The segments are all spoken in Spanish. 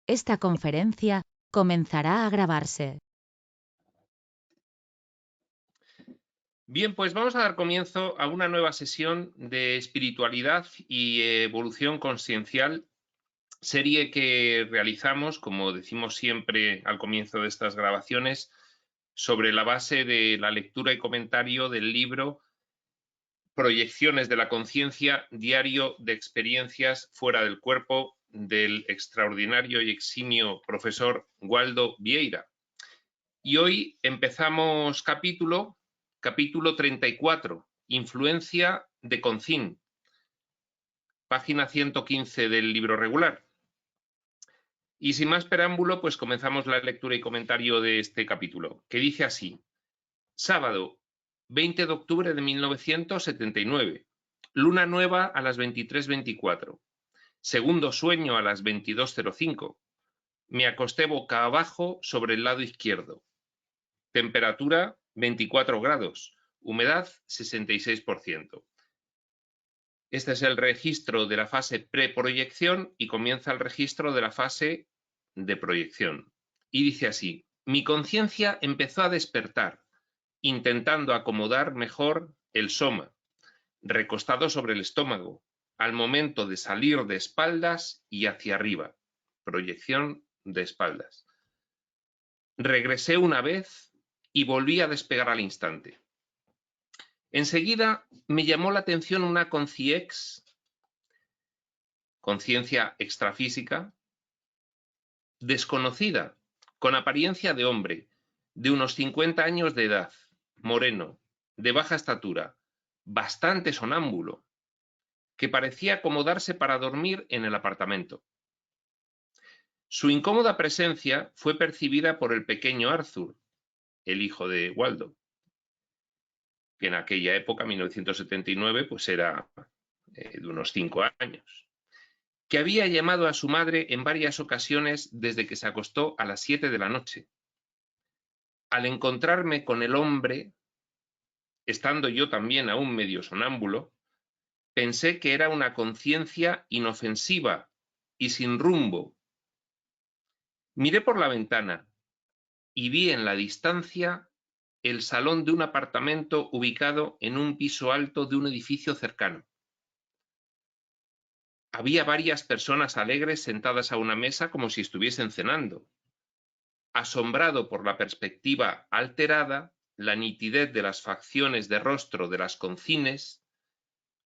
Esta conferencia comenzará a grabarse. Bien, pues vamos a dar comienzo a una nueva sesión de espiritualidad y evolución consciencial, serie que realizamos, como decimos siempre al comienzo de estas grabaciones, sobre la base de la lectura y comentario del libro Proyecciones de la conciencia, diario de experiencias fuera del cuerpo, del extraordinario y eximio profesor Waldo Vieira. Y hoy empezamos capítulo 34, Influencia de Concin, página 115 del libro regular. Y sin más preámbulo, pues comenzamos la lectura y comentario de este capítulo, que dice así: sábado, 20 de octubre de 1979, luna nueva a las 23:24, segundo sueño a las 22:05, me acosté boca abajo sobre el lado izquierdo, temperatura 24 grados, humedad 66%. Este es el registro de la fase preproyección y comienza el registro de la fase de proyección. Y dice así: mi conciencia empezó a despertar, intentando acomodar mejor el soma, recostado sobre el estómago, al momento de salir de espaldas y hacia arriba. Proyección de espaldas. Regresé una vez y volví a despegar al instante. Enseguida me llamó la atención una conciex, conciencia extrafísica, desconocida, con apariencia de hombre, de unos 50 años de edad, moreno, de baja estatura, bastante sonámbulo, que parecía acomodarse para dormir en el apartamento. Su incómoda presencia fue percibida por el pequeño Arthur, el hijo de Waldo, que en aquella época, 1979, pues era de unos 5 años, que había llamado a su madre en varias ocasiones desde que se acostó a las 7 de la noche. Al encontrarme con el hombre, estando yo también aún medio sonámbulo, pensé que era una conciencia inofensiva y sin rumbo. Miré por la ventana y vi en la distancia el salón de un apartamento ubicado en un piso alto de un edificio cercano. Había varias personas alegres sentadas a una mesa como si estuviesen cenando. Asombrado por la perspectiva alterada, la nitidez de las facciones de rostro de las concines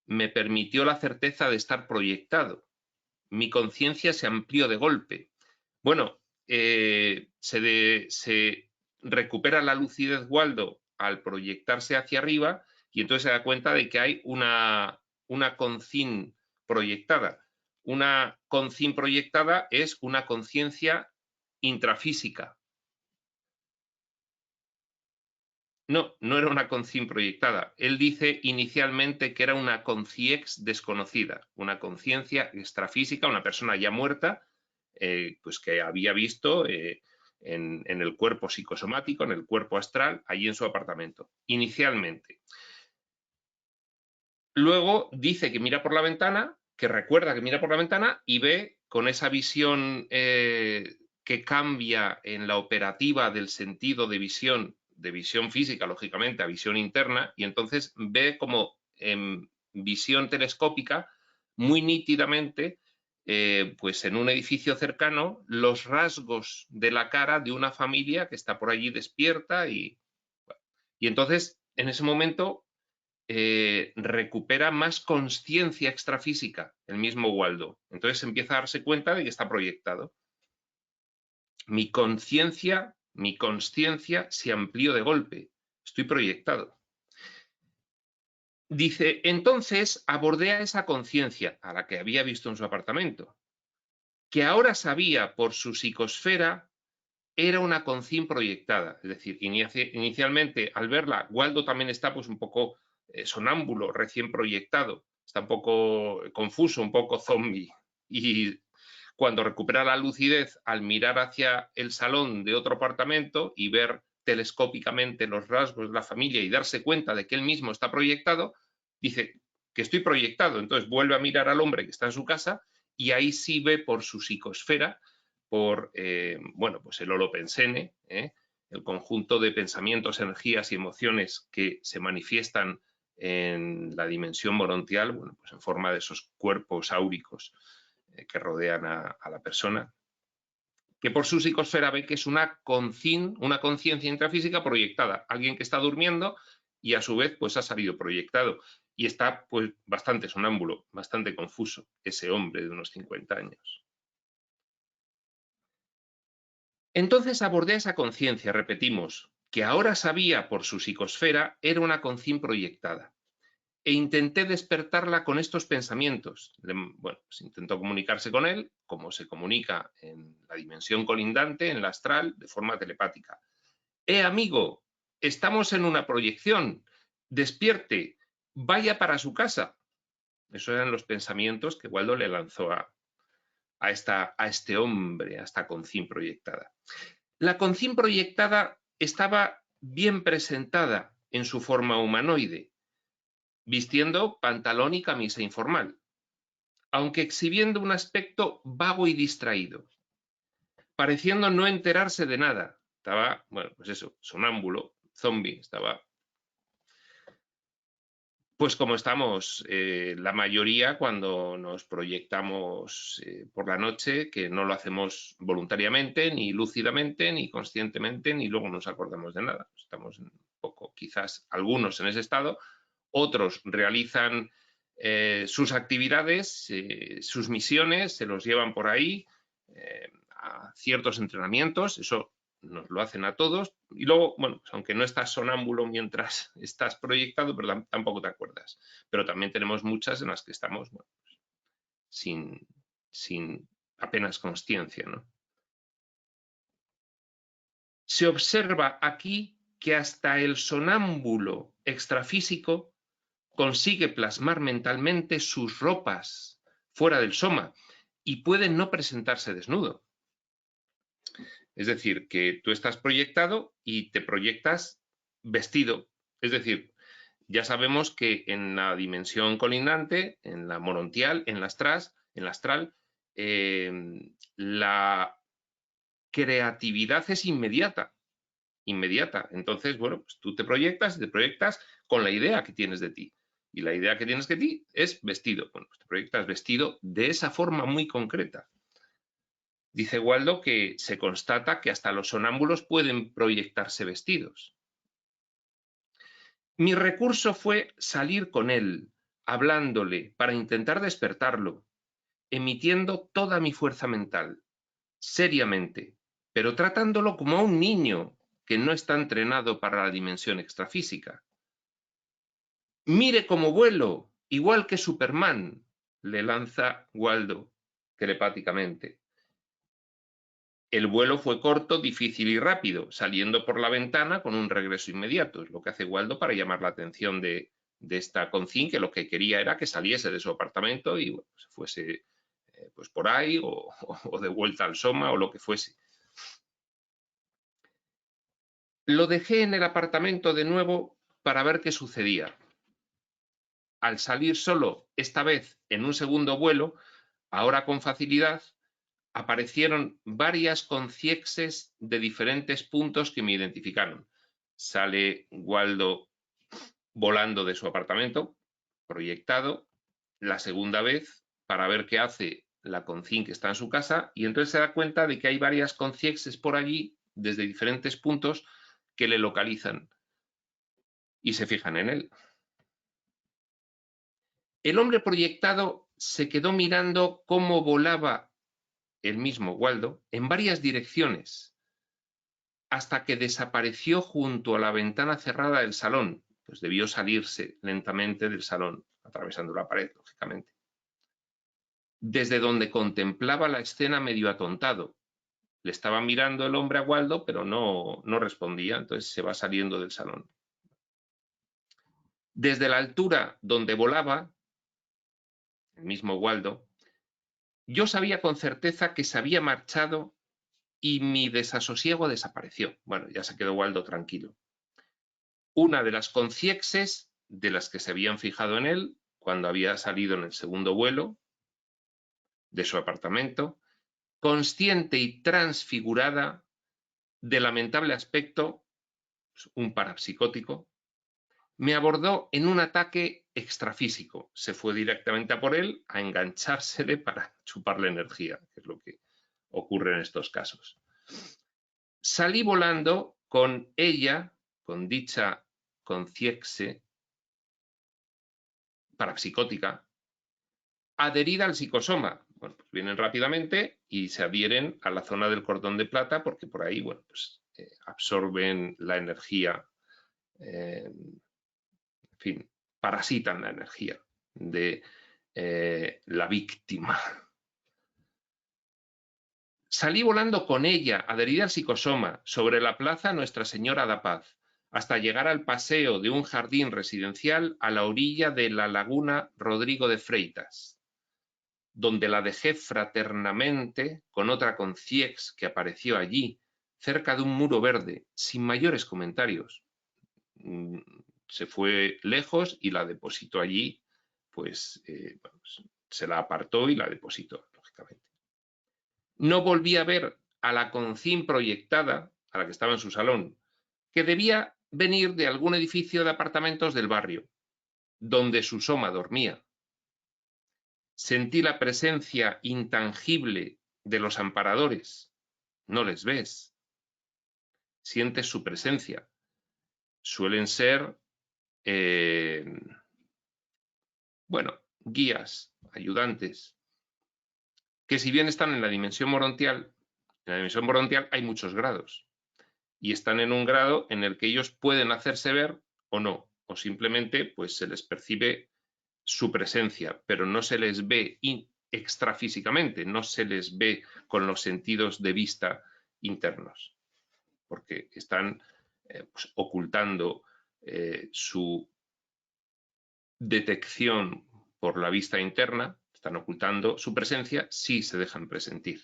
me permitió la certeza de estar proyectado. Mi conciencia se amplió de golpe. Bueno, se recupera la lucidez Waldo al proyectarse hacia arriba y entonces se da cuenta de que hay una concin proyectada. Una concin proyectada es una conciencia intrafísica. No, no era una concin proyectada. Él dice inicialmente que era una conciex desconocida, una conciencia extrafísica, una persona ya muerta, pues que había visto en el cuerpo psicosomático, en el cuerpo astral, allí en su apartamento, inicialmente. Luego dice que mira por la ventana, que recuerda que mira por la ventana y ve con esa visión que cambia en la operativa del sentido de visión física, lógicamente, a visión interna, y entonces ve como en visión telescópica, muy nítidamente, pues en un edificio cercano, los rasgos de la cara de una familia que está por allí despierta y entonces, en ese momento, recupera más consciencia extrafísica, el mismo Waldo. Entonces empieza a darse cuenta de que está proyectado. Mi consciencia se amplió de golpe. Estoy proyectado. Dice, entonces abordé a esa conciencia, a la que había visto en su apartamento, que ahora sabía por su psicosfera era una concin proyectada. Es decir, inicialmente al verla, Waldo también está pues un poco sonámbulo, recién proyectado, está un poco confuso, un poco zombie. Y cuando recupera la lucidez al mirar hacia el salón de otro apartamento y ver telescópicamente los rasgos de la familia y darse cuenta de que él mismo está proyectado, dice que estoy proyectado. Entonces vuelve a mirar al hombre que está en su casa y ahí sí ve por su psicosfera por, bueno, pues el holopensene, el conjunto de pensamientos, energías y emociones que se manifiestan en la dimensión morontial, bueno, pues en forma de esos cuerpos áuricos que rodean a la persona, que por su psicosfera ve que es una conciencia intrafísica proyectada, alguien que está durmiendo y a su vez pues ha salido proyectado y está pues bastante sonámbulo, bastante confuso, ese hombre de unos 50 años. Entonces abordé esa conciencia, repetimos, que ahora sabía por su psicosfera era una conciencia proyectada. E intenté despertarla con estos pensamientos. Bueno, pues intentó comunicarse con él, como se comunica en la dimensión colindante, en la astral, de forma telepática. Amigo, estamos en una proyección. Despierte, vaya para su casa. Esos eran los pensamientos que Waldo le lanzó a este hombre, a esta conciencia proyectada. La conciencia proyectada estaba bien presentada en su forma humanoide, vistiendo pantalón y camisa informal, aunque exhibiendo un aspecto vago y distraído, pareciendo no enterarse de nada. Estaba, bueno, pues eso, sonámbulo, zombie, estaba... Pues como estamos la mayoría cuando nos proyectamos por la noche, que no lo hacemos voluntariamente, ni lúcidamente, ni conscientemente, ni luego nos acordamos de nada. Estamos un poco, quizás algunos en ese estado, otros realizan sus actividades, sus misiones, se los llevan por ahí a ciertos entrenamientos, eso nos lo hacen a todos, y luego, bueno, pues aunque no estás sonámbulo mientras estás proyectado, pero tampoco te acuerdas. Pero también tenemos muchas en las que estamos, bueno, sin apenas consciencia, ¿no? Se observa aquí que hasta el sonámbulo extrafísico consigue plasmar mentalmente sus ropas fuera del soma y puede no presentarse desnudo. Es decir, que tú estás proyectado y te proyectas vestido. Es decir, ya sabemos que en la dimensión colindante, en la morontial, en la astral, la creatividad es inmediata. Entonces, bueno, pues tú te proyectas y te proyectas con la idea que tienes de ti. Y la idea que tienes de ti es vestido. Bueno, pues te proyectas vestido de esa forma muy concreta. Dice Waldo que se constata que hasta los sonámbulos pueden proyectarse vestidos. Mi recurso fue salir con él, hablándole para intentar despertarlo, emitiendo toda mi fuerza mental, seriamente, pero tratándolo como a un niño que no está entrenado para la dimensión extrafísica. Mire cómo vuelo, igual que Superman, le lanza Waldo telepáticamente. El vuelo fue corto, difícil y rápido, saliendo por la ventana con un regreso inmediato. Es lo que hace Waldo para llamar la atención de esta conciencia, que lo que quería era que saliese de su apartamento y bueno, se fuese pues por ahí o de vuelta al Soma o lo que fuese. Lo dejé en el apartamento de nuevo para ver qué sucedía. Al salir solo, esta vez en un segundo vuelo, ahora con facilidad, aparecieron varias conciexes de diferentes puntos que me identificaron. Sale Waldo volando de su apartamento, proyectado, la segunda vez para ver qué hace la concien que está en su casa, y entonces se da cuenta de que hay varias conciexes por allí, desde diferentes puntos, que le localizan y se fijan en él. El hombre proyectado se quedó mirando cómo volaba el mismo Waldo en varias direcciones, hasta que desapareció junto a la ventana cerrada del salón, pues debió salirse lentamente del salón, atravesando la pared, lógicamente. Desde donde contemplaba la escena medio atontado. Le estaba mirando el hombre a Waldo, pero no respondía, entonces se va saliendo del salón. Desde la altura donde volaba, el mismo Waldo, yo sabía con certeza que se había marchado y mi desasosiego desapareció. Bueno, ya se quedó Waldo tranquilo. Una de las conciexes de las que se habían fijado en él cuando había salido en el segundo vuelo de su apartamento consciente y transfigurada, de lamentable aspecto, un parapsicótico, me abordó en un ataque extrafísico. Se fue directamente a por él, a enganchársele para chuparle energía, que es lo que ocurre en estos casos. Salí volando con ella, con dicha conciexe parapsicótica, adherida al psicosoma. Bueno, pues vienen rápidamente y se adhieren a la zona del cordón de plata porque por ahí, bueno, pues absorben la energía, en fin, parasitan la energía de la víctima. Salí volando con ella, adherida al psicosoma, sobre la plaza Nuestra Señora da Paz, hasta llegar al paseo de un jardín residencial a la orilla de la laguna Rodrigo de Freitas, donde la dejé fraternamente con otra conciex que apareció allí, cerca de un muro verde, sin mayores comentarios. Se fue lejos y la depositó allí, pues, se la apartó y la depositó, lógicamente. No volví a ver a la concín proyectada, a la que estaba en su salón, que debía venir de algún edificio de apartamentos del barrio, donde su soma dormía. Sentí la presencia intangible de los amparadores. No les ves. Sientes su presencia. Suelen ser, bueno, guías, ayudantes, que si bien están en la dimensión morontial hay muchos grados. Y están en un grado en el que ellos pueden hacerse ver o no, o simplemente pues se les percibe su presencia, pero no se les ve extrafísicamente, no se les ve con los sentidos de vista internos, porque están pues, ocultando su detección por la vista interna, están ocultando su presencia si se dejan presentir.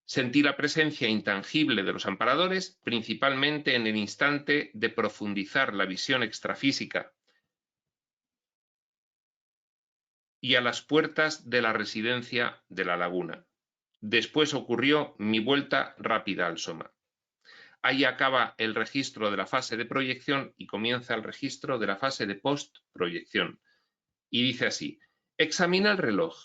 Sentí la presencia intangible de los amparadores, principalmente en el instante de profundizar la visión extrafísica y a las puertas de la residencia de la laguna. Después ocurrió mi vuelta rápida al soma. Ahí acaba el registro de la fase de proyección y comienza el registro de la fase de post-proyección. Y dice así: examina el reloj,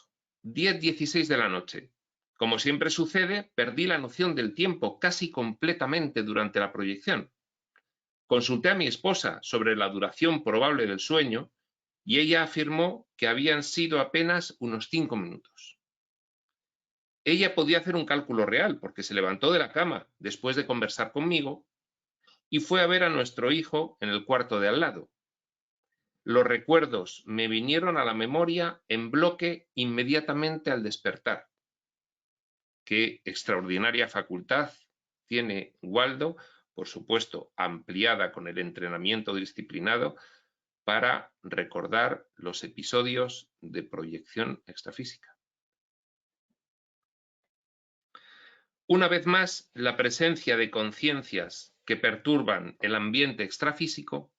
10:16 de la noche. Como siempre sucede, perdí la noción del tiempo casi completamente durante la proyección. Consulté a mi esposa sobre la duración probable del sueño y ella afirmó que habían sido apenas unos 5 minutos. Ella podía hacer un cálculo real porque se levantó de la cama después de conversar conmigo y fue a ver a nuestro hijo en el cuarto de al lado. Los recuerdos me vinieron a la memoria en bloque inmediatamente al despertar. Qué extraordinaria facultad tiene Waldo, por supuesto ampliada con el entrenamiento disciplinado, para recordar los episodios de proyección extrafísica. Una vez más, la presencia de conciencias que perturban el ambiente extrafísico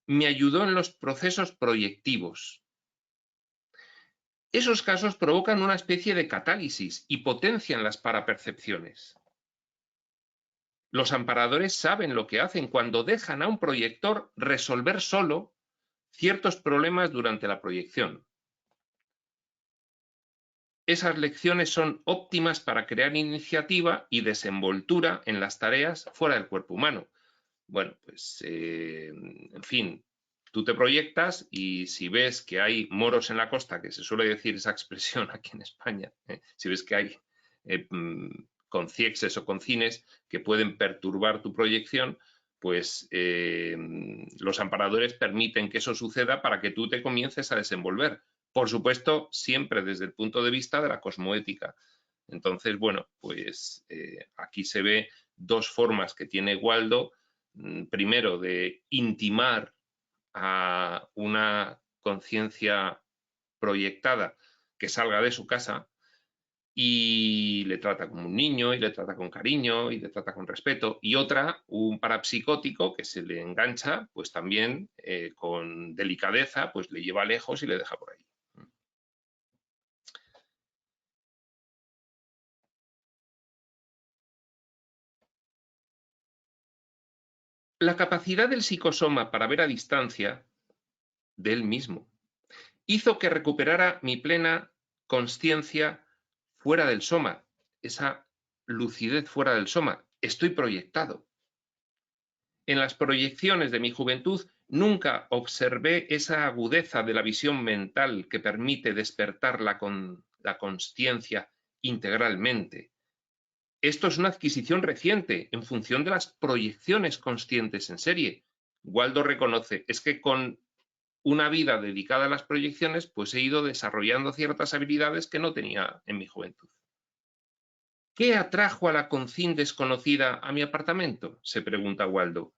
me ayudó en los procesos proyectivos. Esos casos provocan una especie de catálisis y potencian las parapercepciones. Los amparadores saben lo que hacen cuando dejan a un proyector resolver solo ciertos problemas durante la proyección. Esas lecciones son óptimas para crear iniciativa y desenvoltura en las tareas fuera del cuerpo humano. Bueno, pues, en fin, tú te proyectas y si ves que hay moros en la costa, que se suele decir esa expresión aquí en España, si ves que hay conciexes o concines que pueden perturbar tu proyección, pues los amparadores permiten que eso suceda para que tú te comiences a desenvolver. Por supuesto, siempre desde el punto de vista de la cosmoética. Entonces, bueno, pues aquí se ve dos formas que tiene Waldo. Primero, de intimar a una conciencia proyectada que salga de su casa y le trata como un niño y le trata con cariño y le trata con respeto. Y otra, un parapsicótico que se le engancha, pues también con delicadeza, pues le lleva lejos y le deja por ahí. La capacidad del psicosoma para ver a distancia de él mismo hizo que recuperara mi plena consciencia fuera del soma, esa lucidez fuera del soma. Estoy proyectado. En las proyecciones de mi juventud nunca observé esa agudeza de la visión mental que permite despertar la consciencia integralmente. Esto es una adquisición reciente en función de las proyecciones conscientes en serie. Waldo reconoce, es que con una vida dedicada a las proyecciones, pues he ido desarrollando ciertas habilidades que no tenía en mi juventud. ¿Qué atrajo a la concín desconocida a mi apartamento?, se pregunta Waldo.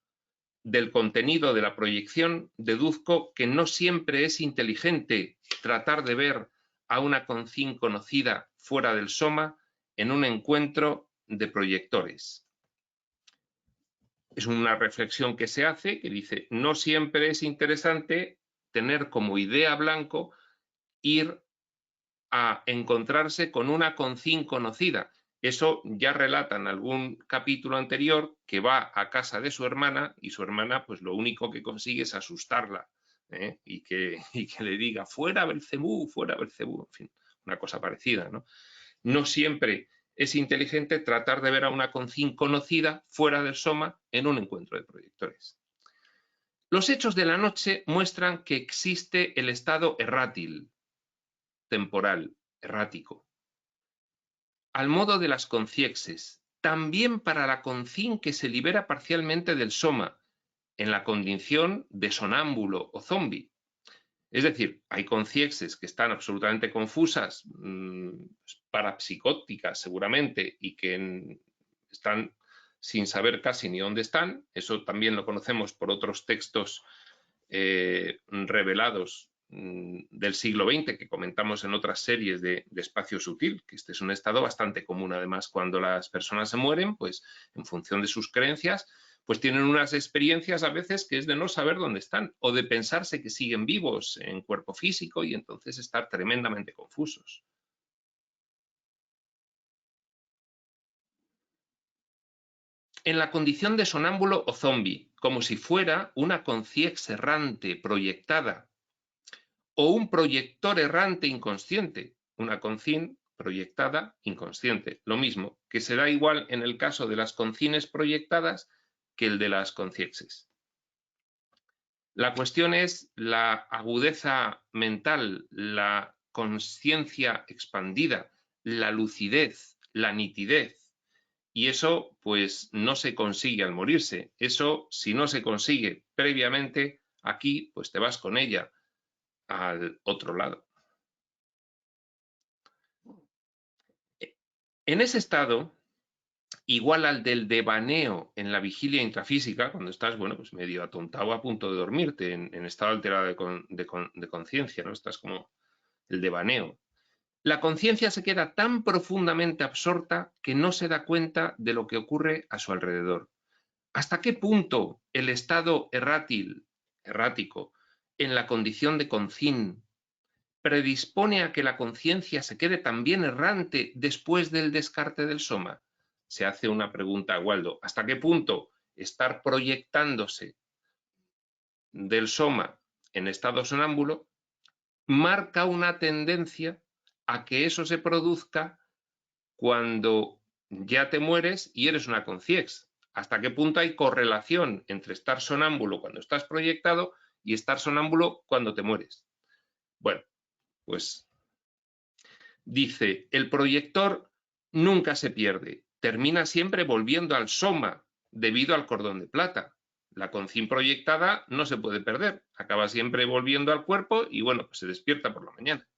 Del contenido de la proyección deduzco que no siempre es inteligente tratar de ver a una concín conocida fuera del soma en un encuentro de proyectores. Es una reflexión que se hace, que dice, no siempre es interesante tener como idea blanco ir a encontrarse con una concín conocida. Eso ya relata en algún capítulo anterior que va a casa de su hermana y su hermana pues lo único que consigue es asustarla, y que le diga fuera Belcebú, en fin, una cosa parecida, ¿no? No siempre es inteligente tratar de ver a una concín conocida fuera del soma en un encuentro de proyectores. Los hechos de la noche muestran que existe el estado errátil, temporal, errático, al modo de las conciexes, también para la concín que se libera parcialmente del soma, en la condición de sonámbulo o zombi. Es decir, hay conciexes que están absolutamente confusas, parapsicóticas seguramente, y que están sin saber casi ni dónde están. Eso también lo conocemos por otros textos revelados del siglo XX que comentamos en otras series de espacio sutil, que este es un estado bastante común. Además, cuando las personas se mueren, pues en función de sus creencias, pues tienen unas experiencias a veces que es de no saber dónde están o de pensarse que siguen vivos en cuerpo físico y entonces estar tremendamente confusos. En la condición de sonámbulo o zombi, como si fuera una conciex errante proyectada o un proyector errante inconsciente, una concín proyectada inconsciente, lo mismo, que se da igual en el caso de las concines proyectadas que el de las conciexes. La cuestión es la agudeza mental, la consciencia expandida, la lucidez, la nitidez. Y eso, pues, no se consigue al morirse. Eso, si no se consigue previamente, aquí, pues te vas con ella al otro lado. En ese estado, igual al del devaneo en la vigilia intrafísica, cuando estás, bueno, pues medio atontado a punto de dormirte, en estado alterado de conciencia, ¿no? Estás como el devaneo. La conciencia se queda tan profundamente absorta que no se da cuenta de lo que ocurre a su alrededor. ¿Hasta qué punto el estado errático, en la condición de concín, predispone a que la conciencia se quede también errante después del descarte del soma? Se hace una pregunta a Waldo. ¿Hasta qué punto estar proyectándose del soma en estado sonámbulo marca una tendencia a que eso se produzca cuando ya te mueres y eres una conciex? ¿Hasta qué punto hay correlación entre estar sonámbulo cuando estás proyectado y estar sonámbulo cuando te mueres? Bueno, pues dice, el proyector nunca se pierde, termina siempre volviendo al soma debido al cordón de plata. La concín proyectada no se puede perder, acaba siempre volviendo al cuerpo y bueno, pues se despierta por la mañana.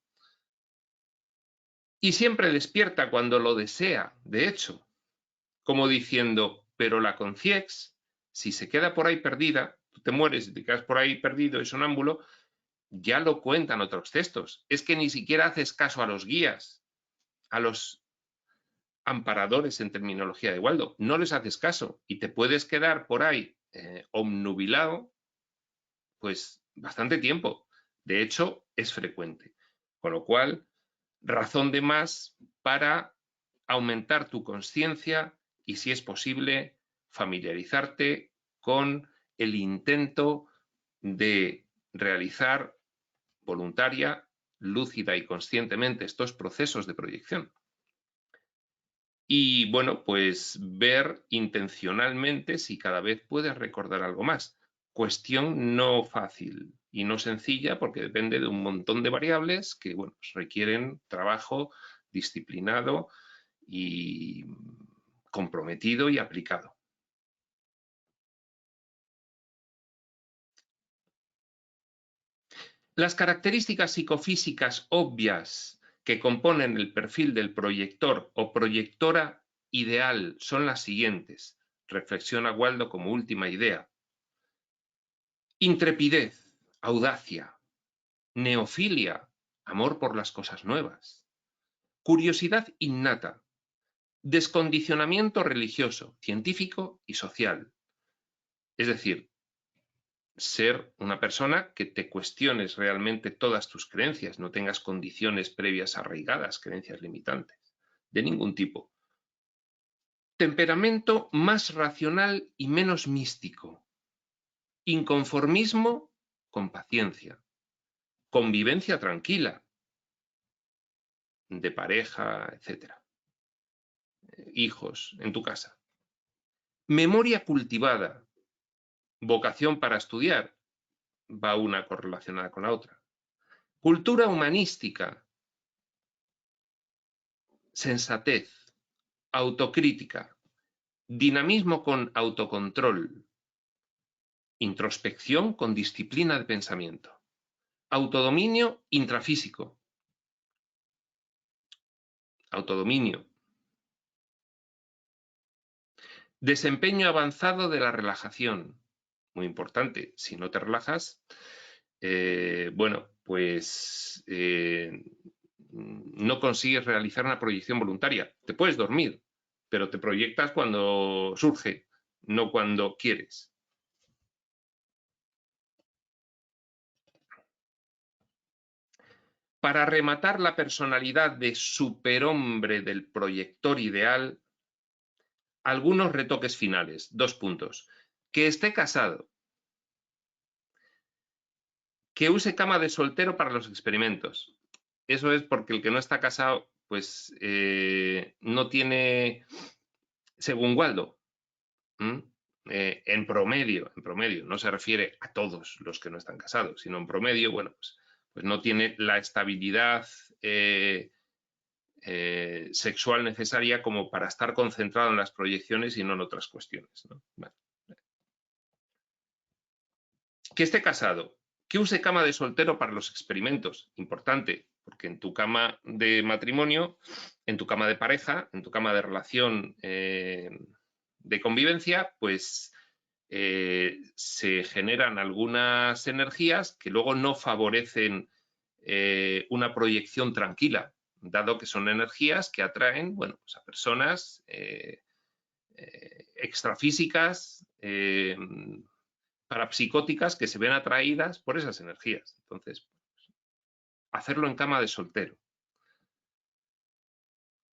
Y siempre despierta cuando lo desea, de hecho, como diciendo, pero la conciex, si se queda por ahí perdida, tú te mueres y te quedas por ahí perdido y sonámbulo, ya lo cuentan otros textos. Es que ni siquiera haces caso a los guías, a los amparadores en terminología de Waldo, no les haces caso y te puedes quedar por ahí obnubilado pues bastante tiempo. De hecho, es frecuente. Con lo cual, razón de más para aumentar tu conciencia y, si es posible, familiarizarte con el intento de realizar voluntaria, lúcida y conscientemente estos procesos de proyección. Y bueno, pues ver intencionalmente si cada vez puedes recordar algo más. Cuestión no fácil y no sencilla porque depende de un montón de variables que, bueno, pues requieren trabajo disciplinado y comprometido y aplicado. Las características psicofísicas obvias que componen el perfil del proyector o proyectora ideal son las siguientes. Reflexiona Waldo como última idea. Intrepidez, audacia, neofilia, amor por las cosas nuevas, curiosidad innata, descondicionamiento religioso, científico y social. Es decir, ser una persona que te cuestiones realmente todas tus creencias, no tengas condiciones previas arraigadas, creencias limitantes, de ningún tipo. Temperamento más racional y menos místico. Inconformismo con paciencia. Convivencia tranquila, de pareja, etc. Hijos en tu casa. Memoria cultivada. Vocación para estudiar. Va una correlacionada con la otra. Cultura humanística. Sensatez. Autocrítica. Dinamismo con autocontrol. Introspección con disciplina de pensamiento. Autodominio intrafísico. Autodominio. Desempeño avanzado de la relajación. Muy importante. Si no te relajas, bueno, pues no consigues realizar una proyección voluntaria. Te puedes dormir, pero te proyectas cuando surge, no cuando quieres. Para rematar la personalidad de superhombre del proyector ideal, algunos retoques finales. 2 puntos. Que esté casado. Que use cama de soltero para los experimentos. Eso es porque el que no está casado, pues no tiene, según Waldo, en promedio, no se refiere a todos los que no están casados, sino en promedio, bueno, pues no tiene la estabilidad sexual necesaria como para estar concentrado en las proyecciones y no en otras cuestiones, ¿no? Vale. Que esté casado, que use cama de soltero para los experimentos, importante, porque en tu cama de matrimonio, en tu cama de pareja, en tu cama de relación de convivencia, pues se generan algunas energías que luego no favorecen una proyección tranquila, dado que son energías que atraen, bueno, pues a personas extrafísicas, parapsicóticas que se ven atraídas por esas energías. Entonces, hacerlo en cama de soltero.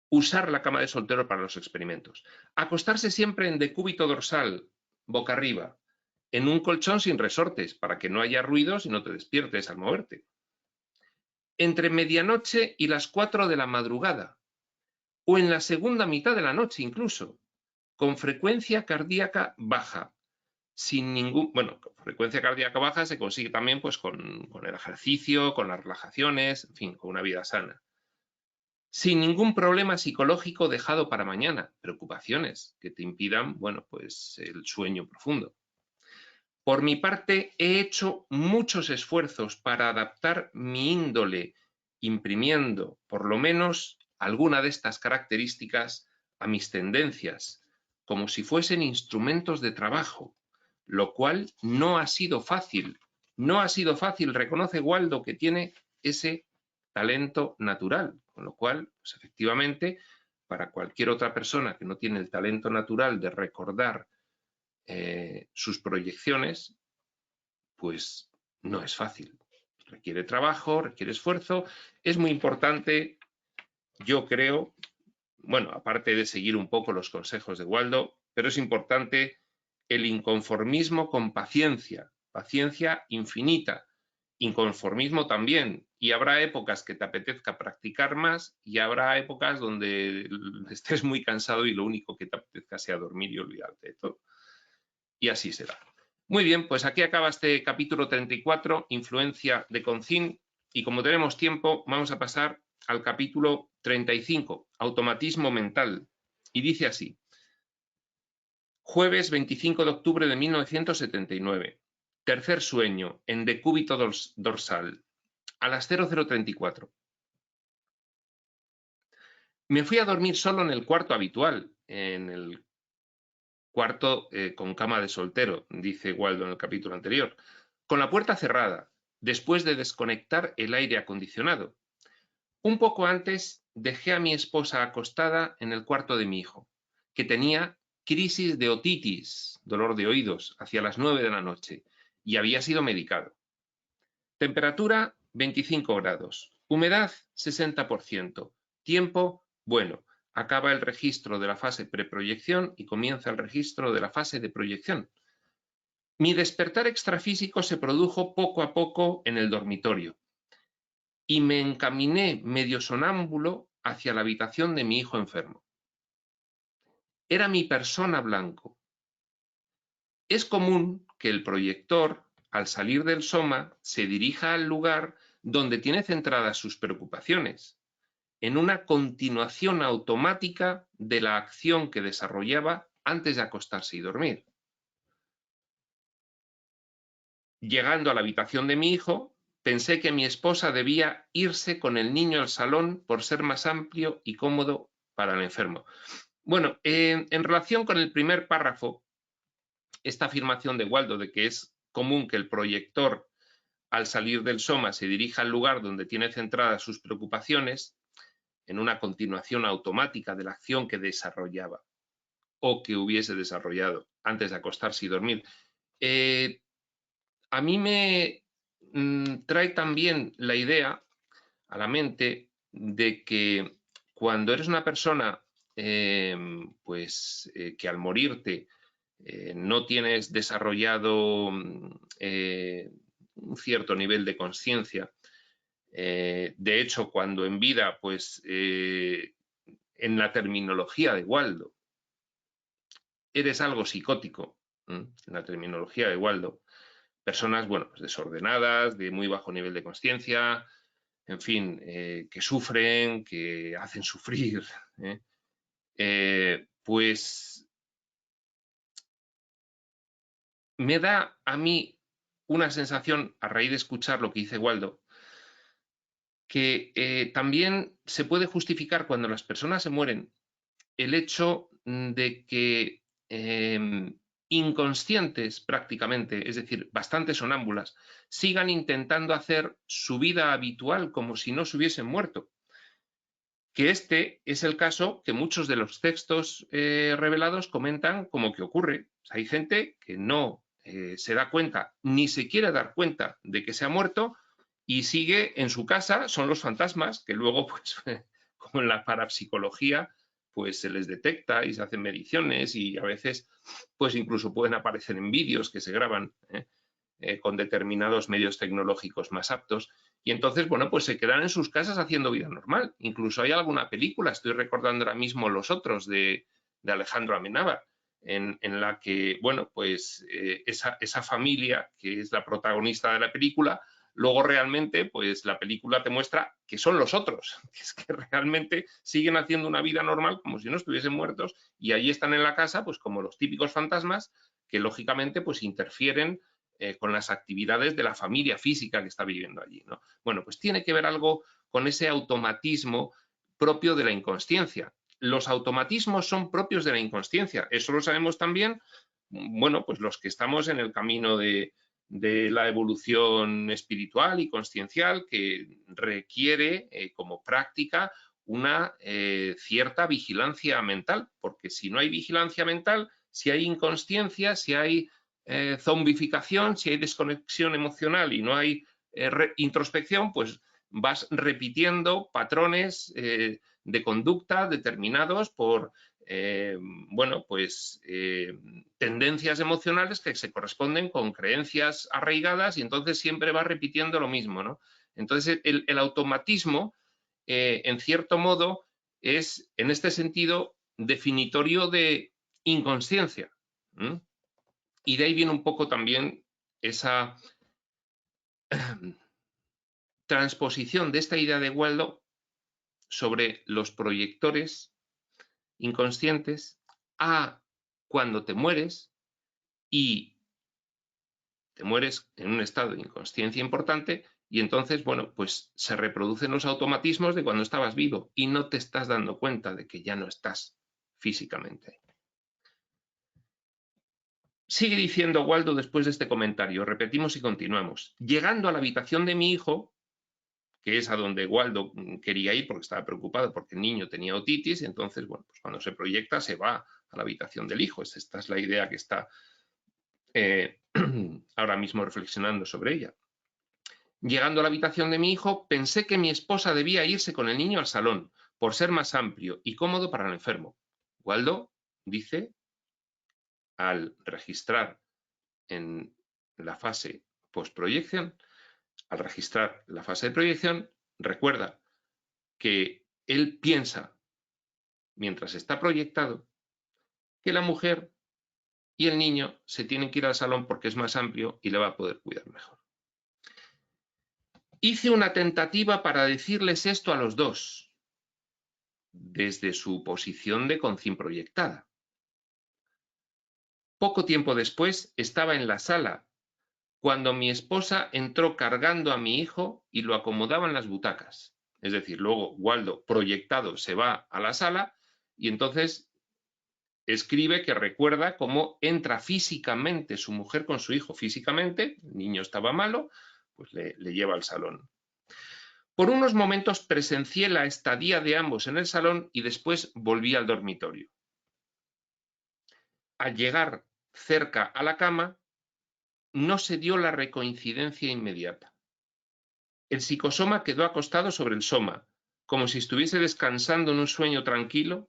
Usar la cama de soltero para los experimentos. Acostarse siempre en decúbito dorsal, boca arriba, en un colchón sin resortes, para que no haya ruidos y no te despiertes al moverte. Entre medianoche y las 4 de la madrugada, o en la segunda mitad de la noche incluso, con frecuencia cardíaca baja, sin ningún, bueno, frecuencia cardíaca baja se consigue también pues con el ejercicio, con las relajaciones, en fin, con una vida sana. Sin ningún problema psicológico dejado para mañana, preocupaciones que te impidan, bueno, pues el sueño profundo. Por mi parte, he hecho muchos esfuerzos para adaptar mi índole, imprimiendo por lo menos alguna de estas características a mis tendencias, como si fuesen instrumentos de trabajo, lo cual no ha sido fácil. No ha sido fácil, reconoce Waldo que tiene ese talento natural, con lo cual, pues efectivamente, para cualquier otra persona que no tiene el talento natural de recordar sus proyecciones, pues no es fácil. Requiere trabajo, requiere esfuerzo. Es muy importante, yo creo, bueno, aparte de seguir un poco los consejos de Waldo, pero es importante el inconformismo con paciencia, paciencia infinita, inconformismo también, y habrá épocas que te apetezca practicar más y habrá épocas donde estés muy cansado y lo único que te apetezca sea dormir y olvidarte de todo. Y así será. Muy bien, pues aquí acaba este capítulo 34, influencia de Concin, y como tenemos tiempo, vamos a pasar al capítulo 35, automatismo mental, y dice así: jueves 25 de octubre de 1979, tercer sueño, en decúbito dorsal, a las 00:34. Me fui a dormir solo en el cuarto habitual, en el cuarto con cama de soltero, dice Waldo en el capítulo anterior, con la puerta cerrada, después de desconectar el aire acondicionado. Un poco antes dejé a mi esposa acostada en el cuarto de mi hijo, que tenía crisis de otitis, dolor de oídos, hacia las 9 de la noche, y había sido medicado. Temperatura 25 grados, humedad 60%, tiempo bueno. Acaba el registro de la fase preproyección y comienza el registro de la fase de proyección. Mi despertar extrafísico se produjo poco a poco en el dormitorio y me encaminé medio sonámbulo hacia la habitación de mi hijo enfermo. Era mi persona blanco. Es común que el proyector, al salir del soma, se dirija al lugar donde tiene centradas sus preocupaciones, en una continuación automática de la acción que desarrollaba antes de acostarse y dormir. Llegando a la habitación de mi hijo, pensé que mi esposa debía irse con el niño al salón por ser más amplio y cómodo para el enfermo. Bueno, en relación con el primer párrafo, esta afirmación de Waldo de que es común que el proyector al salir del soma se dirija al lugar donde tiene centradas sus preocupaciones, en una continuación automática de la acción que desarrollaba o que hubiese desarrollado antes de acostarse y dormir. A mí me trae también la idea a la mente de que cuando eres una persona que al morirte no tienes desarrollado un cierto nivel de conciencia. De hecho, cuando en vida, en la terminología de Waldo, eres algo psicótico, en la terminología de Waldo, personas, bueno, pues desordenadas, de muy bajo nivel de conciencia, en fin, que sufren, que hacen sufrir, pues me da a mí una sensación, a raíz de escuchar lo que dice Waldo, que también se puede justificar cuando las personas se mueren el hecho de que inconscientes prácticamente, es decir, bastante sonámbulas, sigan intentando hacer su vida habitual como si no se hubiesen muerto. Que este es el caso que muchos de los textos revelados comentan como que ocurre. O sea, hay gente que no se da cuenta, ni se quiere dar cuenta de que se ha muerto y sigue en su casa, son los fantasmas que luego, pues, como en la parapsicología, pues se les detecta y se hacen mediciones y a veces, pues incluso pueden aparecer en vídeos que se graban con determinados medios tecnológicos más aptos. Y entonces, bueno, pues se quedan en sus casas haciendo vida normal. Incluso hay alguna película, estoy recordando ahora mismo Los Otros, de Alejandro Amenábar, en la que, bueno, pues esa familia que es la protagonista de la película, luego realmente, pues la película te muestra que son los otros, que es que realmente siguen haciendo una vida normal como si no estuviesen muertos y allí están en la casa, pues como los típicos fantasmas que lógicamente pues interfieren con las actividades de la familia física que está viviendo allí, ¿no? Bueno, pues tiene que ver algo con ese automatismo propio de la inconsciencia. Los automatismos son propios de la inconsciencia. Eso lo sabemos también, bueno, pues los que estamos en el camino de la evolución espiritual y consciencial que requiere como práctica una cierta vigilancia mental, porque si no hay vigilancia mental, si hay inconsciencia, si hay zombificación, si hay desconexión emocional y no hay introspección, pues vas repitiendo patrones de conducta determinados por bueno, pues tendencias emocionales que se corresponden con creencias arraigadas y entonces siempre va repitiendo lo mismo, ¿no? Entonces el automatismo, en cierto modo, es en este sentido definitorio de inconsciencia. ¿Mm? Y de ahí viene un poco también esa transposición de esta idea de Waldo sobre los proyectores inconscientes a cuando te mueres y te mueres en un estado de inconsciencia importante y entonces, bueno, pues se reproducen los automatismos de cuando estabas vivo y no te estás dando cuenta de que ya no estás físicamente. Sigue diciendo Waldo después de este comentario, repetimos y continuamos. Llegando a la habitación de mi hijo, que es a donde Waldo quería ir porque estaba preocupado porque el niño tenía otitis, y entonces, bueno, pues cuando se proyecta se va a la habitación del hijo. Esta es la idea que está ahora mismo reflexionando sobre ella. Llegando a la habitación de mi hijo, pensé que mi esposa debía irse con el niño al salón, por ser más amplio y cómodo para el enfermo. Waldo dice, al registrar en la fase postproyección, al registrar la fase de proyección, recuerda que él piensa, mientras está proyectado, que la mujer y el niño se tienen que ir al salón porque es más amplio y le va a poder cuidar mejor. Hice una tentativa para decirles esto a los dos, desde su posición de conciencia proyectada. Poco tiempo después estaba en la sala, cuando mi esposa entró cargando a mi hijo y lo acomodaba en las butacas. Es decir, luego Waldo, proyectado, se va a la sala y entonces escribe que recuerda cómo entra físicamente su mujer con su hijo. Físicamente, el niño estaba malo, pues le lleva al salón. Por unos momentos presencié la estadía de ambos en el salón y después volví al dormitorio. Al llegar cerca a la cama, no se dio la recoincidencia inmediata. El psicosoma quedó acostado sobre el soma, como si estuviese descansando en un sueño tranquilo,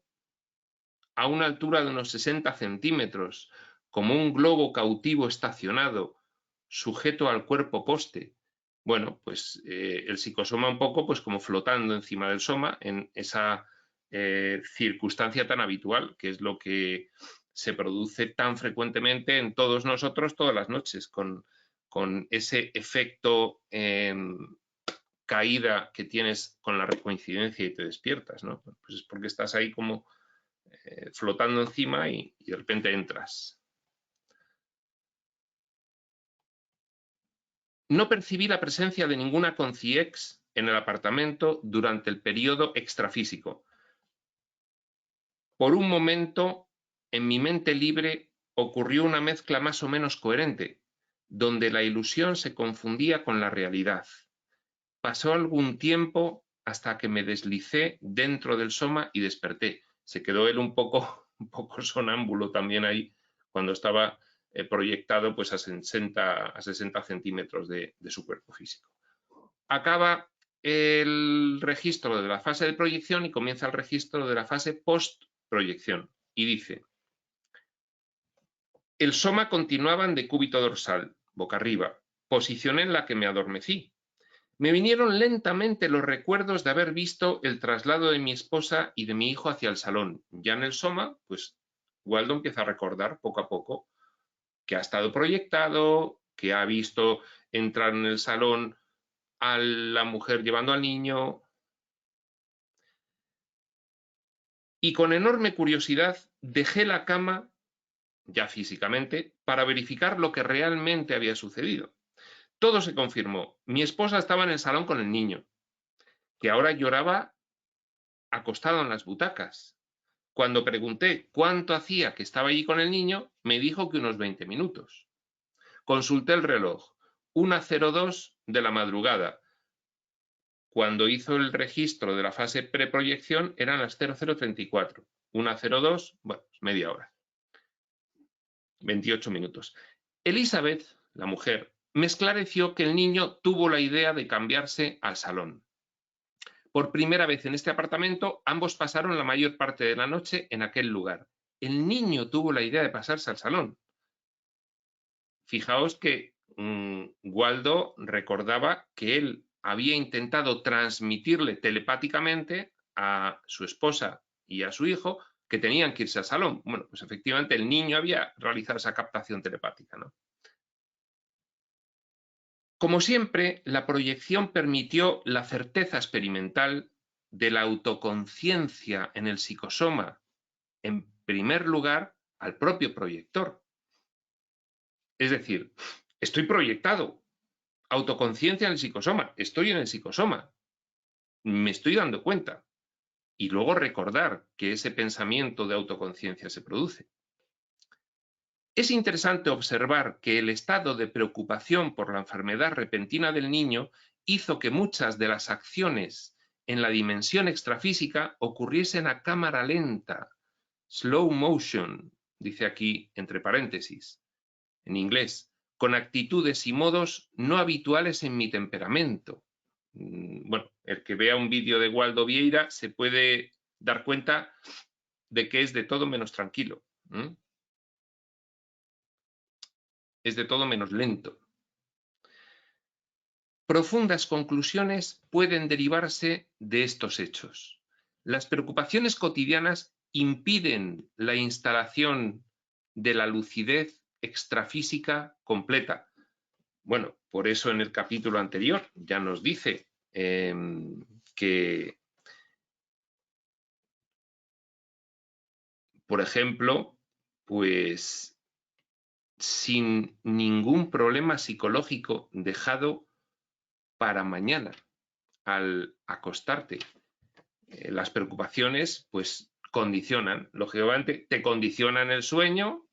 a una altura de unos 60 centímetros, como un globo cautivo estacionado, sujeto al cuerpo poste. Bueno, pues el psicosoma un poco pues como flotando encima del soma en esa circunstancia tan habitual, que es lo que se produce tan frecuentemente en todos nosotros todas las noches, con ese efecto caída que tienes con la recoincidencia y te despiertas, ¿no? Pues es porque estás ahí como flotando encima y de repente entras. No percibí la presencia de ninguna conciex en el apartamento durante el periodo extrafísico. Por un momento, en mi mente libre ocurrió una mezcla más o menos coherente, donde la ilusión se confundía con la realidad. Pasó algún tiempo hasta que me deslicé dentro del soma y desperté. Se quedó él un poco sonámbulo también ahí cuando estaba proyectado pues a 60 centímetros de su cuerpo físico. Acaba el registro de la fase de proyección y comienza el registro de la fase post-proyección. Y dice, el soma continuaba en decúbito dorsal, boca arriba, posición en la que me adormecí. Me vinieron lentamente los recuerdos de haber visto el traslado de mi esposa y de mi hijo hacia el salón. Ya en el soma, pues Waldo empieza a recordar poco a poco que ha estado proyectado, que ha visto entrar en el salón a la mujer llevando al niño. Y con enorme curiosidad dejé la cama, ya físicamente, para verificar lo que realmente había sucedido. Todo se confirmó. Mi esposa estaba en el salón con el niño, que ahora lloraba acostado en las butacas. Cuando pregunté cuánto hacía que estaba allí con el niño, me dijo que unos 20 minutos. Consulté el reloj, 1:02 de la madrugada. Cuando hizo el registro de la fase preproyección eran las 00:34. 1:02, bueno, media hora. 28 minutos. Elizabeth, la mujer, me esclareció que el niño tuvo la idea de cambiarse al salón. Por primera vez en este apartamento, ambos pasaron la mayor parte de la noche en aquel lugar. El niño tuvo la idea de pasarse al salón. Fijaos que Waldo recordaba que él había intentado transmitirle telepáticamente a su esposa y a su hijo que tenían que irse al salón. Bueno, pues efectivamente el niño había realizado esa captación telepática, ¿no? Como siempre, la proyección permitió la certeza experimental de la autoconciencia en el psicosoma, en primer lugar, al propio proyector. Es decir, estoy proyectado, autoconciencia en el psicosoma, estoy en el psicosoma, me estoy dando cuenta. Y luego recordar que ese pensamiento de autoconciencia se produce. Es interesante observar que el estado de preocupación por la enfermedad repentina del niño hizo que muchas de las acciones en la dimensión extrafísica ocurriesen a cámara lenta, slow motion, dice aquí entre paréntesis, en inglés, con actitudes y modos no habituales en mi temperamento. Bueno, el que vea un vídeo de Waldo Vieira se puede dar cuenta de que es de todo menos tranquilo. Es de todo menos lento. Profundas conclusiones pueden derivarse de estos hechos. Las preocupaciones cotidianas impiden la instalación de la lucidez extrafísica completa. Bueno, por eso en el capítulo anterior ya nos dice que, por ejemplo, pues sin ningún problema psicológico dejado para mañana al acostarte. Las preocupaciones pues condicionan, lógicamente te condicionan el sueño,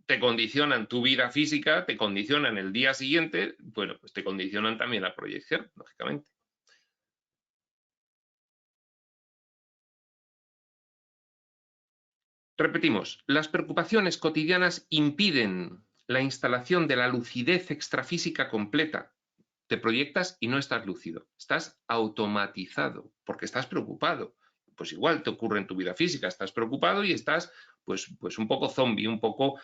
te condicionan tu vida física, te condicionan el día siguiente, bueno, pues te condicionan también la proyección, lógicamente. Repetimos, las preocupaciones cotidianas impiden la instalación de la lucidez extrafísica completa. Te proyectas y no estás lúcido, estás automatizado porque estás preocupado. Pues igual te ocurre en tu vida física, estás preocupado y estás pues un poco zombie, un poco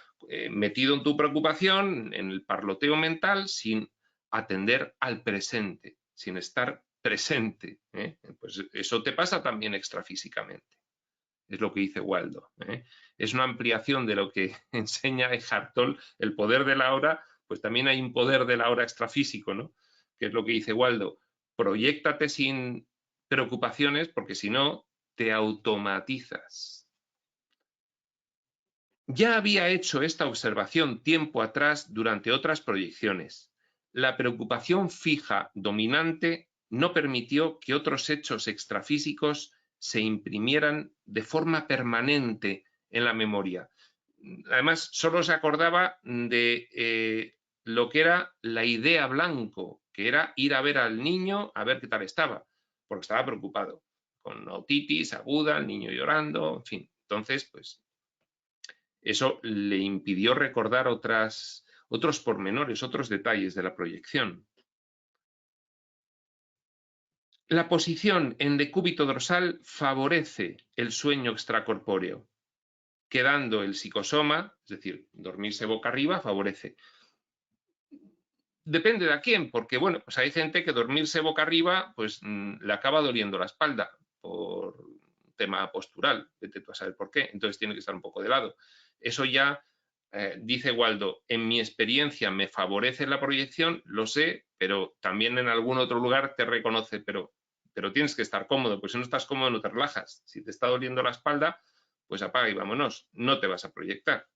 metido en tu preocupación, en el parloteo mental, sin atender al presente, sin estar presente. Pues eso te pasa también extrafísicamente. Es lo que dice Waldo. Es una ampliación de lo que enseña Eckhart Tolle, el poder de la hora, pues también hay un poder de la hora extrafísico, ¿no? Que es lo que dice Waldo. Proyéctate sin preocupaciones porque si no, te automatizas. Ya había hecho esta observación tiempo atrás durante otras proyecciones. La preocupación fija dominante no permitió que otros hechos extrafísicos se imprimieran de forma permanente en la memoria. Además, solo se acordaba de lo que era la idea blanco, que era ir a ver al niño a ver qué tal estaba, porque estaba preocupado, con otitis aguda, el niño llorando, en fin. Entonces, pues, eso le impidió recordar otros pormenores, otros detalles de la proyección. La posición en decúbito dorsal favorece el sueño extracorpóreo, quedando el psicosoma, es decir, dormirse boca arriba, favorece. Depende de a quién, porque bueno, pues hay gente que dormirse boca arriba, pues le acaba doliendo la espalda por tema postural, vete tú a saber por qué, entonces tiene que estar un poco de lado. Eso ya, dice Waldo, en mi experiencia me favorece la proyección, lo sé, pero también en algún otro lugar te reconoce, pero tienes que estar cómodo, pues si no estás cómodo no te relajas. Si te está doliendo la espalda, pues apaga y vámonos, no te vas a proyectar.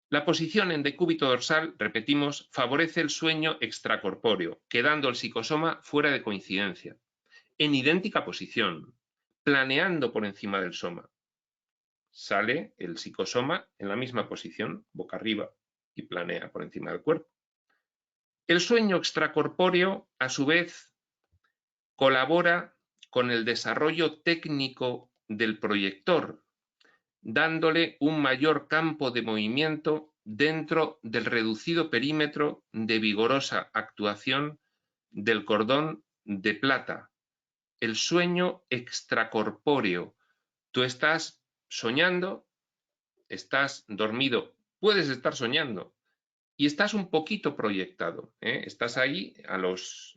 La posición en decúbito dorsal, repetimos, favorece el sueño extracorpóreo, quedando el psicosoma fuera de coincidencia, en idéntica posición, planeando por encima del soma. Sale el psicosoma en la misma posición, boca arriba, y planea por encima del cuerpo. El sueño extracorpóreo, a su vez, colabora con el desarrollo técnico del proyector, dándole un mayor campo de movimiento dentro del reducido perímetro de vigorosa actuación del cordón de plata, el sueño extracorpóreo. Tú estás soñando, estás dormido, puedes estar soñando y estás un poquito proyectado, ¿eh? Estás ahí a los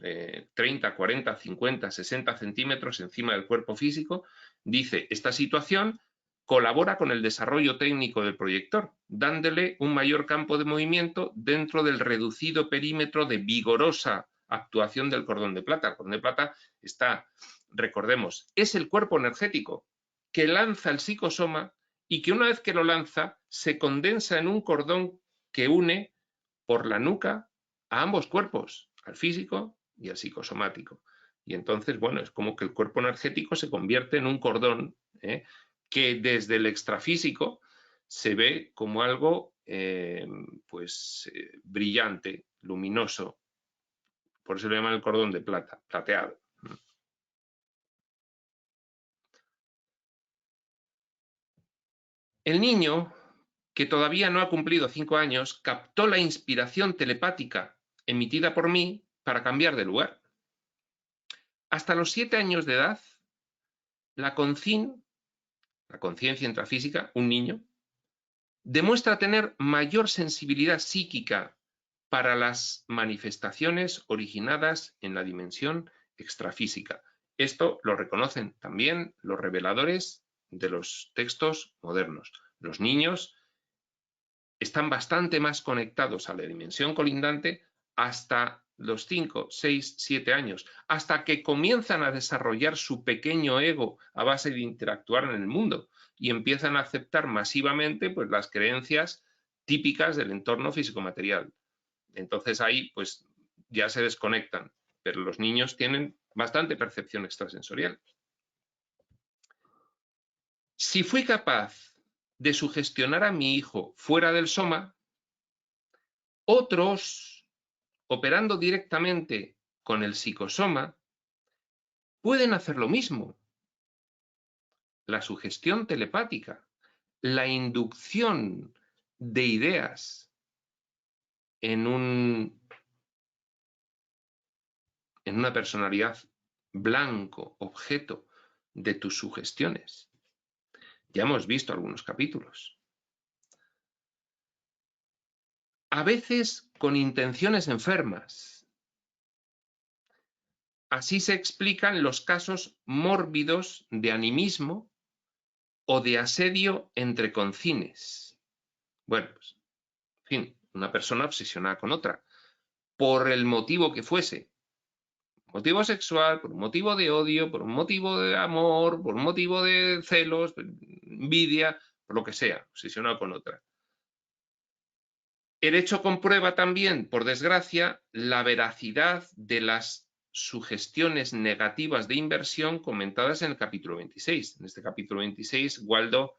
30, 40, 50, 60 centímetros encima del cuerpo físico. Dice, esta situación colabora con el desarrollo técnico del proyector, dándole un mayor campo de movimiento dentro del reducido perímetro de vigorosa actuación del cordón de plata. El cordón de plata está, recordemos, es el cuerpo energético que lanza el psicosoma y que una vez que lo lanza se condensa en un cordón que une por la nuca a ambos cuerpos, al físico y al psicosomático. Y entonces, bueno, es como que el cuerpo energético se convierte en un cordón que desde el extrafísico se ve como algo brillante, luminoso. Por eso lo llaman el cordón de plata, plateado. El niño, que todavía no ha cumplido 5 años, captó la inspiración telepática emitida por mí para cambiar de lugar. Hasta los 7 años de edad, la conciencia intrafísica, un niño, demuestra tener mayor sensibilidad psíquica para las manifestaciones originadas en la dimensión extrafísica. Esto lo reconocen también los reveladores de los textos modernos. Los niños están bastante más conectados a la dimensión colindante hasta los 5, 6, 7 años, hasta que comienzan a desarrollar su pequeño ego a base de interactuar en el mundo y empiezan a aceptar masivamente pues, las creencias típicas del entorno físico-material. Entonces ahí pues ya se desconectan, pero los niños tienen bastante percepción extrasensorial. Si fui capaz de sugestionar a mi hijo fuera del soma, otros, operando directamente con el psicosoma, pueden hacer lo mismo. La sugestión telepática, la inducción de ideas en una personalidad blanco, objeto de tus sugestiones. Ya hemos visto algunos capítulos. A veces con intenciones enfermas. Así se explican los casos mórbidos de animismo o de asedio entre concines. Bueno, pues, en fin, una persona obsesionada con otra, por el motivo que fuese. Motivo sexual, por un motivo de odio, por un motivo de amor, por un motivo de celos, envidia, por lo que sea, obsesionado con otra. El hecho comprueba también, por desgracia, la veracidad de las sugestiones negativas de inversión comentadas en el capítulo 26. En este capítulo 26, Waldo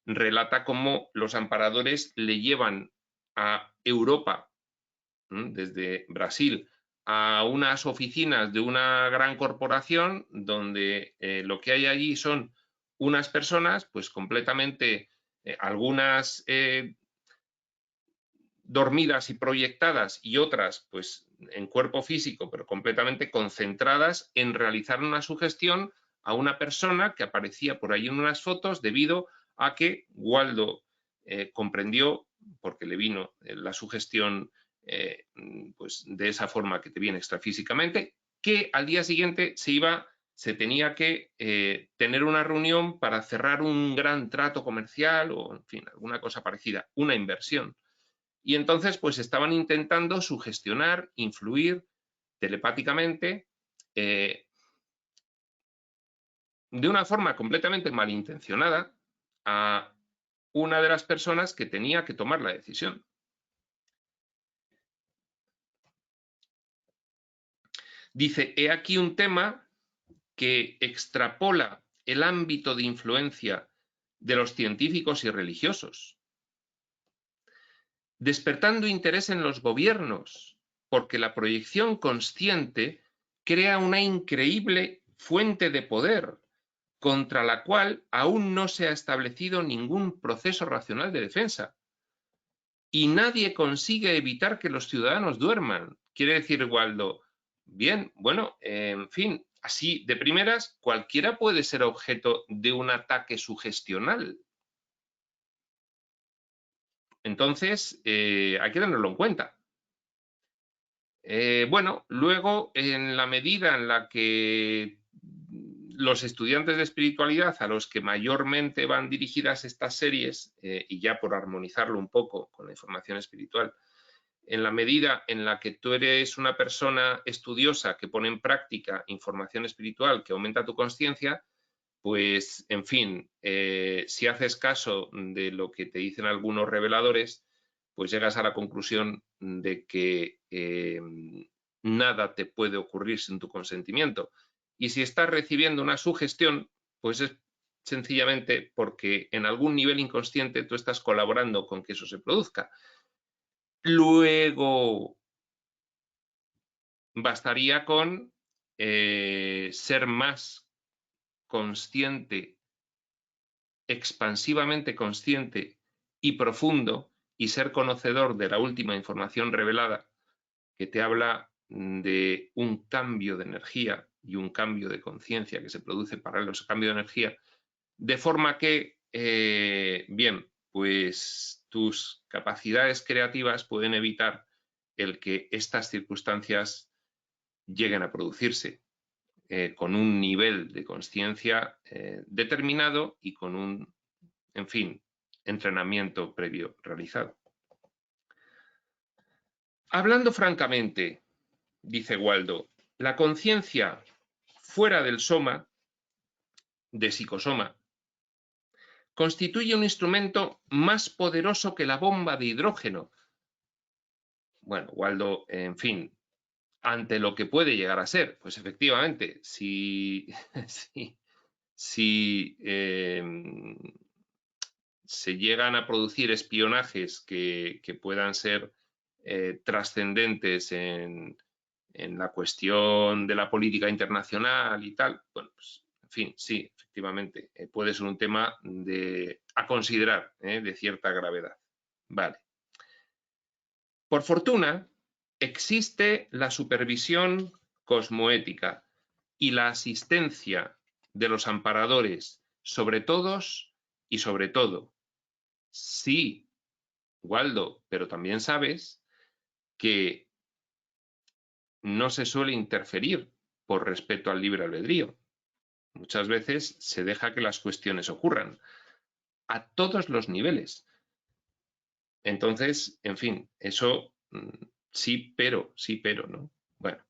relata cómo los amparadores le llevan a Europa, desde Brasil, a unas oficinas de una gran corporación donde lo que hay allí son unas personas, pues completamente, algunas dormidas y proyectadas y otras pues en cuerpo físico, pero completamente concentradas en realizar una sugestión a una persona que aparecía por ahí en unas fotos debido a que Waldo comprendió, porque le vino la sugestión pues de esa forma que te viene extrafísicamente, que al día siguiente se tenía que tener una reunión para cerrar un gran trato comercial o, en fin, alguna cosa parecida, una inversión. Y entonces, pues estaban intentando sugestionar, influir telepáticamente de una forma completamente malintencionada a una de las personas que tenía que tomar la decisión. Dice, he aquí un tema que extrapola el ámbito de influencia de los científicos y religiosos, despertando interés en los gobiernos, porque la proyección consciente crea una increíble fuente de poder contra la cual aún no se ha establecido ningún proceso racional de defensa. Y nadie consigue evitar que los ciudadanos duerman. Quiere decir, Waldo, Bien, bueno, en fin, así de primeras, cualquiera puede ser objeto de un ataque sugestional. Entonces, hay que tenerlo en cuenta. Bueno, luego, en la medida en la que los estudiantes de espiritualidad a los que mayormente van dirigidas estas series, y ya por armonizarlo un poco con la información espiritual, en la medida en la que tú eres una persona estudiosa que pone en práctica información espiritual que aumenta tu conciencia, pues, en fin, si haces caso de lo que te dicen algunos reveladores, pues llegas a la conclusión de que nada te puede ocurrir sin tu consentimiento. Y si estás recibiendo una sugestión, pues es sencillamente porque en algún nivel inconsciente tú estás colaborando con que eso se produzca. Luego, bastaría con ser más consciente, expansivamente consciente y profundo, y ser conocedor de la última información revelada que te habla de un cambio de energía y un cambio de conciencia que se produce para los cambios de energía, de forma que, bien, pues tus capacidades creativas pueden evitar el que estas circunstancias lleguen a producirse, con un nivel de conciencia determinado y con un, en fin, entrenamiento previo realizado. Hablando francamente, dice Waldo, la conciencia fuera del soma, de psicosoma, constituye un instrumento más poderoso que la bomba de hidrógeno. Bueno, Waldo, en fin, ante lo que puede llegar a ser, pues efectivamente, si se llegan a producir espionajes que puedan ser trascendentes en la cuestión de la política internacional y tal, bueno, pues, en fin, sí, efectivamente, puede ser un tema a considerar, de cierta gravedad. Vale. Por fortuna, existe la supervisión cosmoética y la asistencia de los amparadores sobre todos y sobre todo. Sí, Waldo, pero también sabes que no se suele interferir por respeto al libre albedrío. Muchas veces se deja que las cuestiones ocurran a todos los niveles. Entonces, en fin, eso sí, pero, ¿no? Bueno,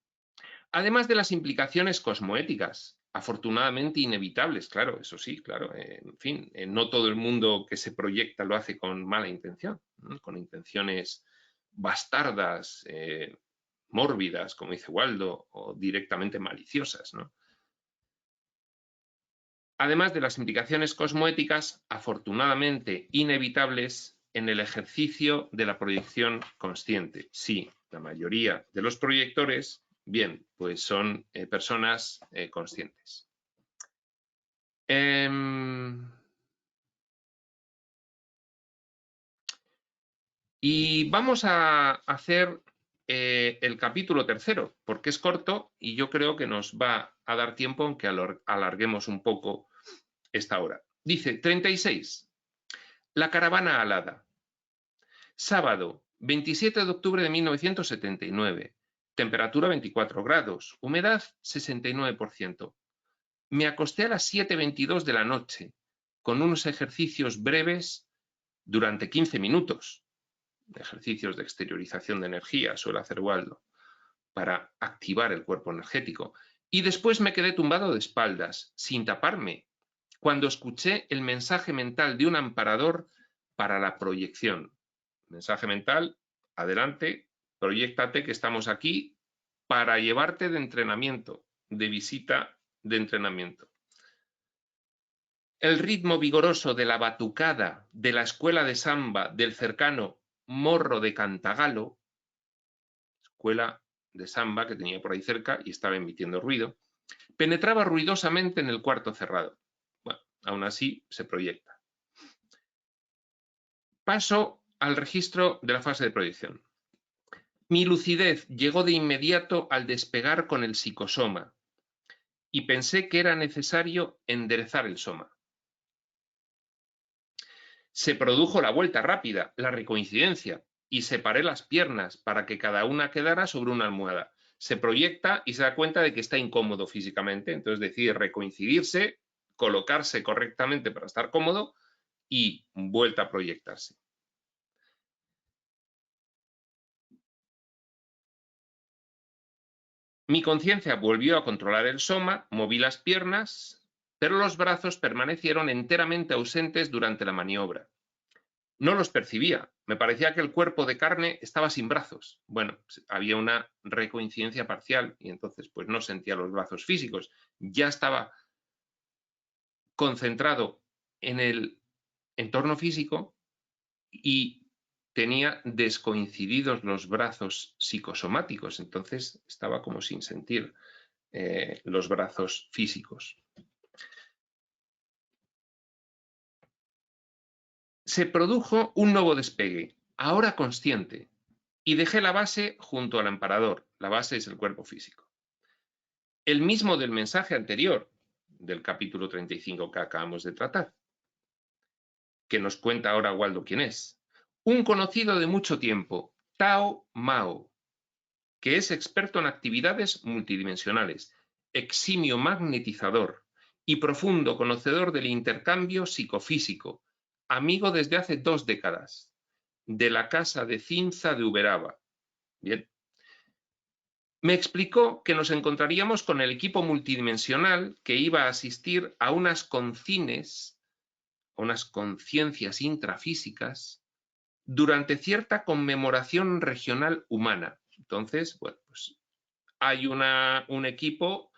además de las implicaciones cosmoéticas, afortunadamente inevitables, claro, eso sí, claro, en fin, no todo el mundo que se proyecta lo hace con mala intención, ¿no? Con intenciones bastardas, mórbidas, como dice Waldo, o directamente maliciosas, ¿no? Además de las implicaciones cosmoéticas, afortunadamente inevitables en el ejercicio de la proyección consciente. Sí, la mayoría de los proyectores, bien, pues son personas conscientes. Y vamos a hacer el capítulo tercero, porque es corto y yo creo que nos va a dar tiempo, aunque alarguemos un poco esta hora. Dice 36. La caravana alada. Sábado, 27 de octubre de 1979. Temperatura 24 grados. Humedad 69%. Me acosté a las 7:22 de la noche, con unos ejercicios breves durante 15 minutos. Ejercicios de exteriorización de energía, suele hacer Waldo, para activar el cuerpo energético. Y después me quedé tumbado de espaldas, sin taparme, cuando escuché el mensaje mental de un amparador para la proyección. Mensaje mental, adelante, proyéctate que estamos aquí para llevarte de entrenamiento, de visita de entrenamiento. El ritmo vigoroso de la batucada de la escuela de samba del cercano Morro de Cantagalo, escuela de samba que tenía por ahí cerca y estaba emitiendo ruido, penetraba ruidosamente en el cuarto cerrado. Bueno, aún así se proyecta. Paso al registro de la fase de proyección. Mi lucidez llegó de inmediato al despegar con el psicosoma y pensé que era necesario enderezar el soma. Se produjo la vuelta rápida, la recoincidencia, y separé las piernas para que cada una quedara sobre una almohada. Se proyecta y se da cuenta de que está incómodo físicamente, entonces decide recoincidirse, colocarse correctamente para estar cómodo y vuelta a proyectarse. Mi conciencia volvió a controlar el soma, moví las piernas, pero los brazos permanecieron enteramente ausentes durante la maniobra. No los percibía, me parecía que el cuerpo de carne estaba sin brazos. Bueno, había una recoincidencia parcial y entonces pues no sentía los brazos físicos. Ya estaba concentrado en el entorno físico y tenía descoincididos los brazos psicosomáticos, entonces estaba como sin sentir los brazos físicos. Se produjo un nuevo despegue, ahora consciente, y dejé la base junto al amparador. La base es el cuerpo físico. El mismo del mensaje anterior, del capítulo 35 que acabamos de tratar, que nos cuenta ahora Waldo quién es. Un conocido de mucho tiempo, Tao Mao, que es experto en actividades multidimensionales, eximio magnetizador y profundo conocedor del intercambio psicofísico, amigo desde hace 2 décadas, de la casa de Cinza de Uberaba. Bien. Me explicó que nos encontraríamos con el equipo multidimensional que iba a asistir a unas concines, unas conciencias intrafísicas, durante cierta conmemoración regional humana. Entonces, bueno, pues hay un equipo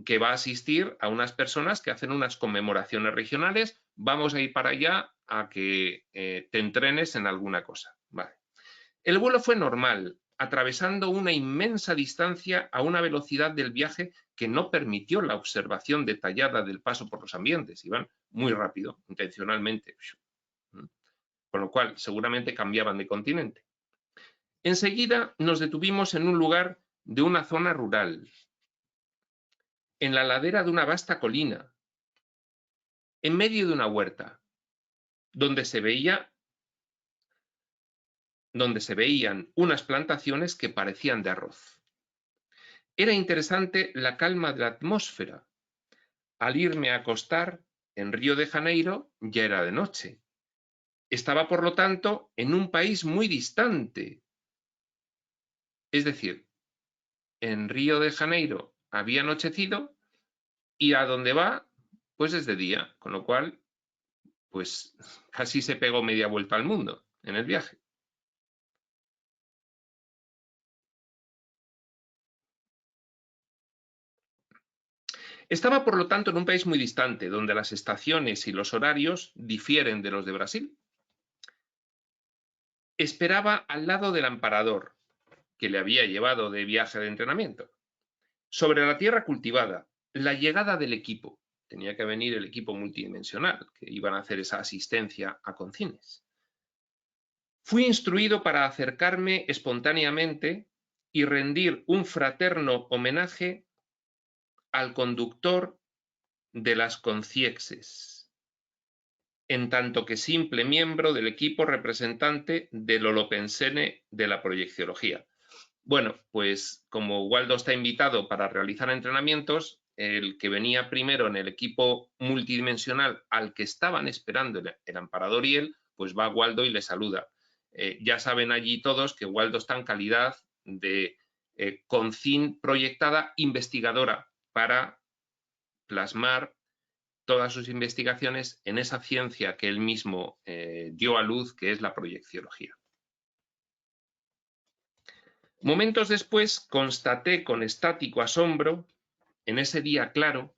que va a asistir a unas personas que hacen unas conmemoraciones regionales. Vamos a ir para allá a que te entrenes en alguna cosa. Vale. El vuelo fue normal, atravesando una inmensa distancia a una velocidad del viaje que no permitió la observación detallada del paso por los ambientes. Iban muy rápido, intencionalmente. Con lo cual, seguramente cambiaban de continente. Enseguida nos detuvimos en un lugar de una zona rural, en la ladera de una vasta colina, en medio de una huerta, donde se veían unas plantaciones que parecían de arroz. Era interesante la calma de la atmósfera. Al irme a acostar en Río de Janeiro ya era de noche. Estaba, por lo tanto, en un país muy distante. Es decir, en Río de Janeiro había anochecido y a donde va, pues es de día, con lo cual, pues casi se pegó media vuelta al mundo en el viaje. Estaba, por lo tanto, en un país muy distante, donde las estaciones y los horarios difieren de los de Brasil. Esperaba al lado del amparador, que le había llevado de viaje de entrenamiento. Sobre la tierra cultivada, la llegada del equipo. Tenía que venir el equipo multidimensional, que iban a hacer esa asistencia a concines. Fui instruido para acercarme espontáneamente y rendir un fraterno homenaje al conductor de las Conciexes, en tanto que simple miembro del equipo representante del Holopensene de la proyecciología. Bueno, pues como Waldo está invitado para realizar entrenamientos, el que venía primero en el equipo multidimensional al que estaban esperando el amparador y él, pues va a Waldo y le saluda. Ya saben allí todos que Waldo está en calidad de concin proyectada investigadora para plasmar todas sus investigaciones en esa ciencia que él mismo dio a luz, que es la proyecciología. Momentos después constaté con estático asombro, en ese día claro,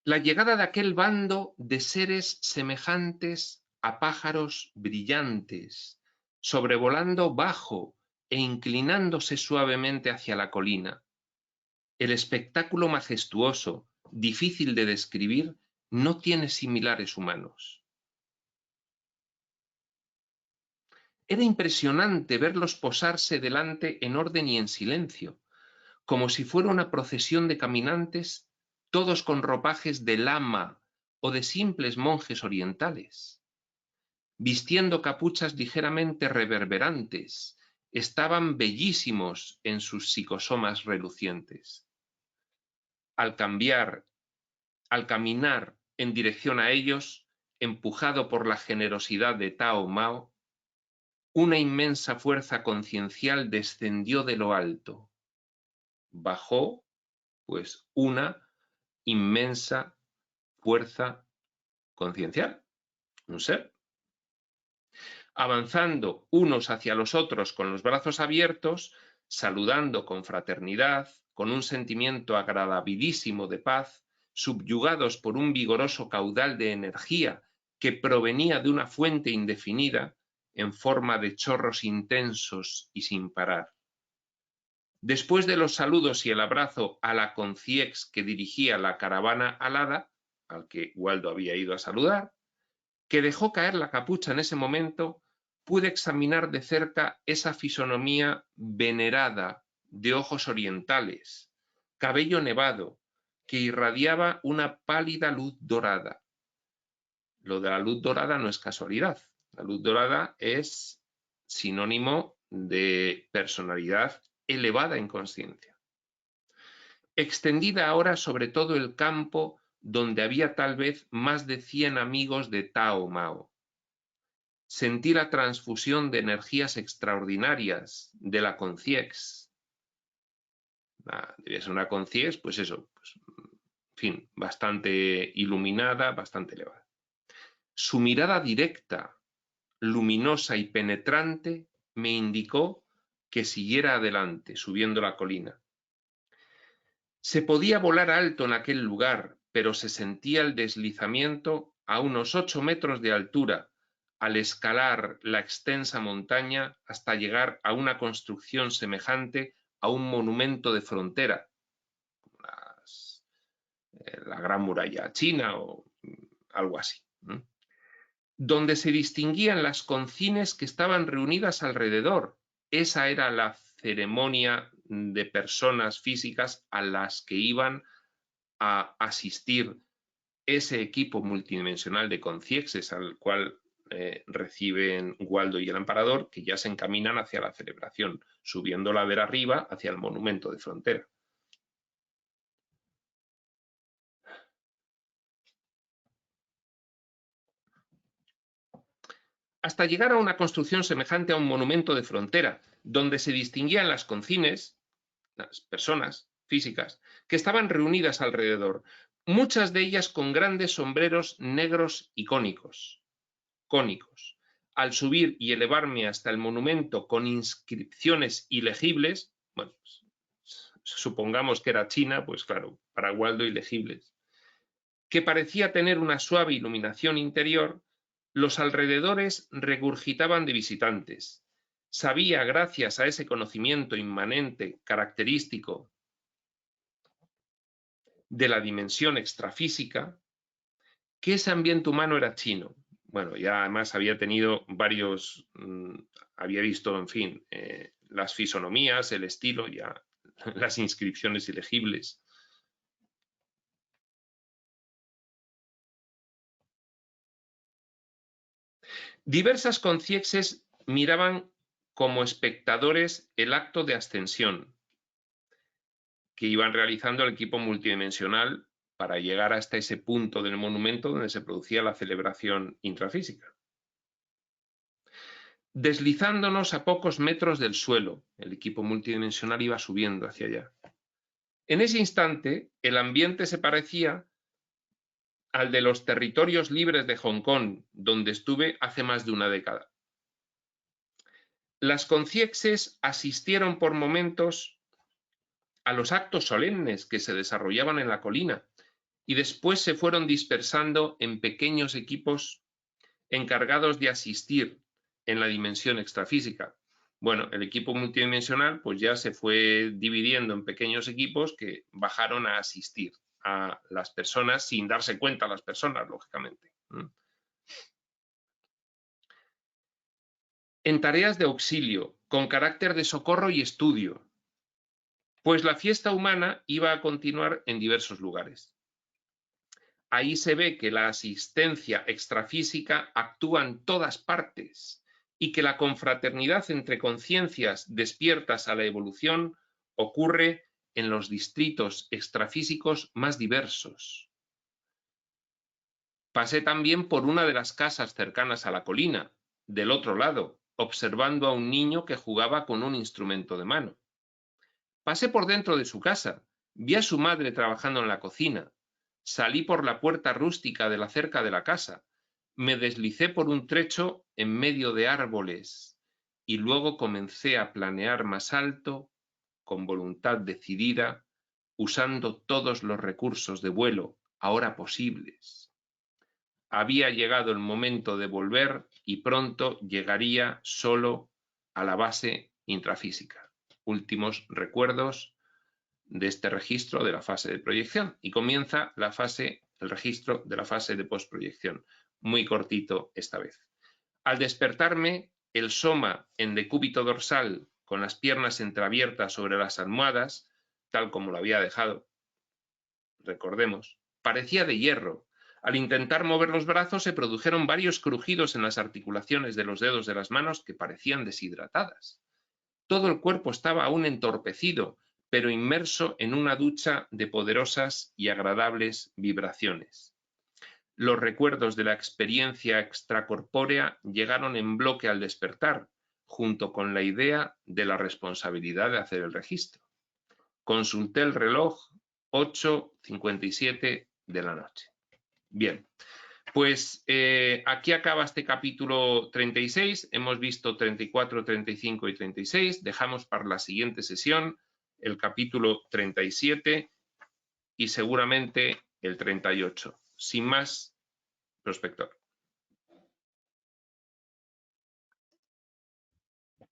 la llegada de aquel bando de seres semejantes a pájaros brillantes, sobrevolando bajo e inclinándose suavemente hacia la colina. El espectáculo majestuoso, difícil de describir, no tiene similares humanos. Era impresionante verlos posarse delante en orden y en silencio, como si fuera una procesión de caminantes, todos con ropajes de lama o de simples monjes orientales. Vistiendo capuchas ligeramente reverberantes, estaban bellísimos en sus psicosomas relucientes. Al caminar en dirección a ellos, empujado por la generosidad de Tao Mao, una inmensa fuerza conciencial descendió de lo alto. Bajó, pues, una inmensa fuerza conciencial, un ser. Avanzando unos hacia los otros con los brazos abiertos, saludando con fraternidad, con un sentimiento agradabilísimo de paz, subyugados por un vigoroso caudal de energía que provenía de una fuente indefinida en forma de chorros intensos y sin parar. Después de los saludos y el abrazo a la conciex que dirigía la caravana alada, al que Waldo había ido a saludar, que dejó caer la capucha en ese momento, pude examinar de cerca esa fisonomía venerada de ojos orientales, cabello nevado, que irradiaba una pálida luz dorada. Lo de la luz dorada no es casualidad. La luz dorada es sinónimo de personalidad elevada en conciencia. Extendida ahora sobre todo el campo donde había tal vez más de 100 amigos de Tao Mao. Sentí la transfusión de energías extraordinarias de la conciex. Debía ser una conciex, pues eso, pues, en fin, bastante iluminada, bastante elevada. Su mirada directa, luminosa y penetrante me indicó que siguiera adelante, subiendo la colina. Se podía volar alto en aquel lugar, pero se sentía el deslizamiento a unos 8 metros de altura al escalar la extensa montaña hasta llegar a una construcción semejante a un monumento de frontera, la Gran Muralla China o algo así, donde se distinguían las concines que estaban reunidas alrededor. Esa era la ceremonia de personas físicas a las que iban a asistir ese equipo multidimensional de conciexies al cual reciben Waldo y el Amparador, que ya se encaminan hacia la celebración, subiendo ladera arriba hacia el monumento de frontera. Hasta llegar a una construcción semejante a un monumento de frontera, donde se distinguían las concines, las personas físicas, que estaban reunidas alrededor, muchas de ellas con grandes sombreros negros y cónicos. Al subir y elevarme hasta el monumento con inscripciones ilegibles, bueno, pues, supongamos que era China, pues claro, para Waldo ilegibles, que parecía tener una suave iluminación interior, los alrededores regurgitaban de visitantes. Sabía, gracias a ese conocimiento inmanente, característico de la dimensión extrafísica, que ese ambiente humano era chino. Bueno, ya además había tenido varios, había visto, en fin, las fisonomías, el estilo, ya las inscripciones ilegibles. Diversas conciexies miraban como espectadores el acto de ascensión que iban realizando el equipo multidimensional para llegar hasta ese punto del monumento donde se producía la celebración intrafísica. Deslizándonos a pocos metros del suelo, el equipo multidimensional iba subiendo hacia allá. En ese instante, el ambiente se parecía al de los territorios libres de Hong Kong, donde estuve hace más de una década. Las conciexies asistieron por momentos a los actos solemnes que se desarrollaban en la colina y después se fueron dispersando en pequeños equipos encargados de asistir en la dimensión extrafísica. Bueno, el equipo multidimensional pues ya se fue dividiendo en pequeños equipos que bajaron a asistir a las personas sin darse cuenta a las personas, lógicamente. en tareas de auxilio, con carácter de socorro y estudio, pues la fiesta humana iba a continuar en diversos lugares. Ahí se ve que la asistencia extrafísica actúa en todas partes y que la confraternidad entre conciencias despiertas a la evolución ocurre en los distritos extrafísicos más diversos. Pasé también por una de las casas cercanas a la colina, del otro lado, observando a un niño que jugaba con un instrumento de mano. Pasé por dentro de su casa, vi a su madre trabajando en la cocina, salí por la puerta rústica de la cerca de la casa, me deslicé por un trecho en medio de árboles y luego comencé a planear más alto, con voluntad decidida, usando todos los recursos de vuelo ahora posibles. Había llegado el momento de volver y pronto llegaría solo a la base intrafísica. Últimos recuerdos de este registro de la fase de proyección y comienza el registro de la fase de postproyección, muy cortito esta vez. Al despertarme, el soma en decúbito dorsal con las piernas entreabiertas sobre las almohadas, tal como lo había dejado, recordemos, parecía de hierro. Al intentar mover los brazos se produjeron varios crujidos en las articulaciones de los dedos de las manos que parecían deshidratadas. Todo el cuerpo estaba aún entorpecido, pero inmerso en una ducha de poderosas y agradables vibraciones. Los recuerdos de la experiencia extracorpórea llegaron en bloque al despertar, junto con la idea de la responsabilidad de hacer el registro. Consulté el reloj 8:57 de la noche. Bien, pues aquí acaba este capítulo 36. Hemos visto 34, 35 y 36. Dejamos para la siguiente sesión el capítulo 37 y seguramente el 38. Sin más, prospector.